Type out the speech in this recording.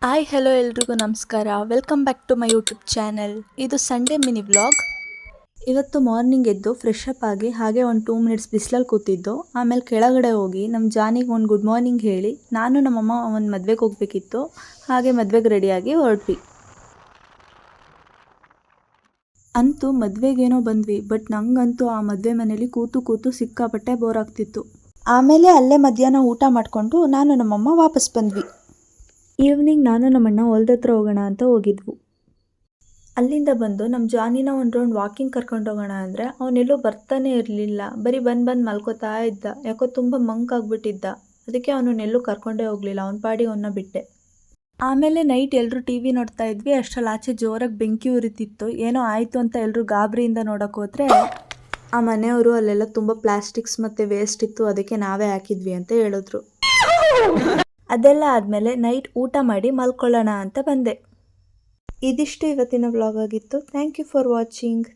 Hi hello ಎಲ್ರಿಗೂ ನಮಸ್ಕಾರ. Welcome back to my YouTube channel. ಇದು ಸಂಡೇ ಮಿನಿ ವ್ಲಾಗ್. ಇವತ್ತು ಮಾರ್ನಿಂಗ್ ಎದ್ದು ಫ್ರೆಶ್ ಅಪ್ ಆಗಿ ಹಾಗೆ ಒಂದು 2 ಮಿನಿಟ್ಸ್ ಬಿಸಿಲಲ್ಲಿ ಕೂತಿದ್ದು. ಆಮೇಲೆ ಕೆಳಗಡೆ ಹೋಗಿ ನಮ್ಮ ಜಾನಿಗೆ ಒಂದು ಗುಡ್ ಮಾರ್ನಿಂಗ್ ಹೇಳಿ ನಾನು ನಮ್ಮಮ್ಮ ಒಂದು ಮದುವೆಗೆ ಹೋಗಬೇಕಿತ್ತು. ಹಾಗೆ ಮದುವೆಗೆ ರೆಡಿಯಾಗಿ ಹೊರಟ್ವಿ. ಅಂತೂ ಮದುವೆಗೇನೋ ಬಂದ್ವಿ, ಬಟ್ ನಂಗಂತೂ ಆ ಮದುವೆ ಮನೇಲಿ ಕೂತು ಕೂತು ಸಿಕ್ಕಾಪಟ್ಟೆ ಬೋರ್ ಆಗ್ತಿತ್ತು. ಆಮೇಲೆ ಅಲ್ಲೇ ಮಧ್ಯಾಹ್ನ ಊಟ ಮಾಡಿಕೊಂಡು ನಾನು ನಮ್ಮಮ್ಮ ವಾಪಸ್ ಬಂದ್ವಿ. ಈವ್ನಿಂಗ್ ನಾನು ನಮ್ಮಣ್ಣ ಹೊಲ್ದ ಹತ್ರ ಹೋಗೋಣ ಅಂತ ಹೋಗಿದ್ವು. ಅಲ್ಲಿಂದ ಬಂದು ನಮ್ಮ ಜಾನಿನ ಒಂದು ರೌಂಡ್ ವಾಕಿಂಗ್ ಕರ್ಕೊಂಡು ಹೋಗೋಣ ಅಂದರೆ ಅವನೆಲ್ಲೂ ಬರ್ತಾನೆ ಇರಲಿಲ್ಲ. ಬರೀ ಬಂದು ಮಲ್ಕೋತಾ ಇದ್ದ. ಯಾಕೋ ತುಂಬ ಮಂಕ್ ಆಗಿಬಿಟ್ಟಿದ್ದ. ಅದಕ್ಕೆ ಅವನನ್ನೆಲ್ಲೂ ಕರ್ಕೊಂಡೇ ಹೋಗಲಿಲ್ಲ. ಅವನ ಪಾಡಿ ಅವನ್ನ ಬಿಟ್ಟೆ. ಆಮೇಲೆ ನೈಟ್ ಎಲ್ಲರೂ ಟಿ ವಿ ನೋಡ್ತಾ ಇದ್ವಿ. ಅಷ್ಟರಲ್ಲಿ ಆಚೆ ಜೋರಾಗಿ ಬೆಂಕಿ ಉರಿತಿತ್ತು. ಏನೋ ಆಯಿತು ಅಂತ ಎಲ್ಲರೂ ಗಾಬರಿಯಿಂದ ನೋಡೋಕೆ ಹೋದರೆ ಆ ಮನೆಯವರು ಅಲ್ಲೆಲ್ಲ ತುಂಬ ಪ್ಲಾಸ್ಟಿಕ್ಸ್ ಮತ್ತು ವೇಸ್ಟ್ ಇತ್ತು, ಅದಕ್ಕೆ ನಾವೇ ಹಾಕಿದ್ವಿ ಅಂತ ಹೇಳಿದ್ರು. ಅದೆಲ್ಲ ಆದಮೇಲೆ ನೈಟ್ ಊಟ ಮಾಡಿ ಮಲ್ಕೊಳ್ಳೋಣ ಅಂತ ಬಂದೆ. ಇದಿಷ್ಟು ಇವತ್ತಿನ ವ್ಲಾಗ್ ಆಗಿತ್ತು. Thank you for watching.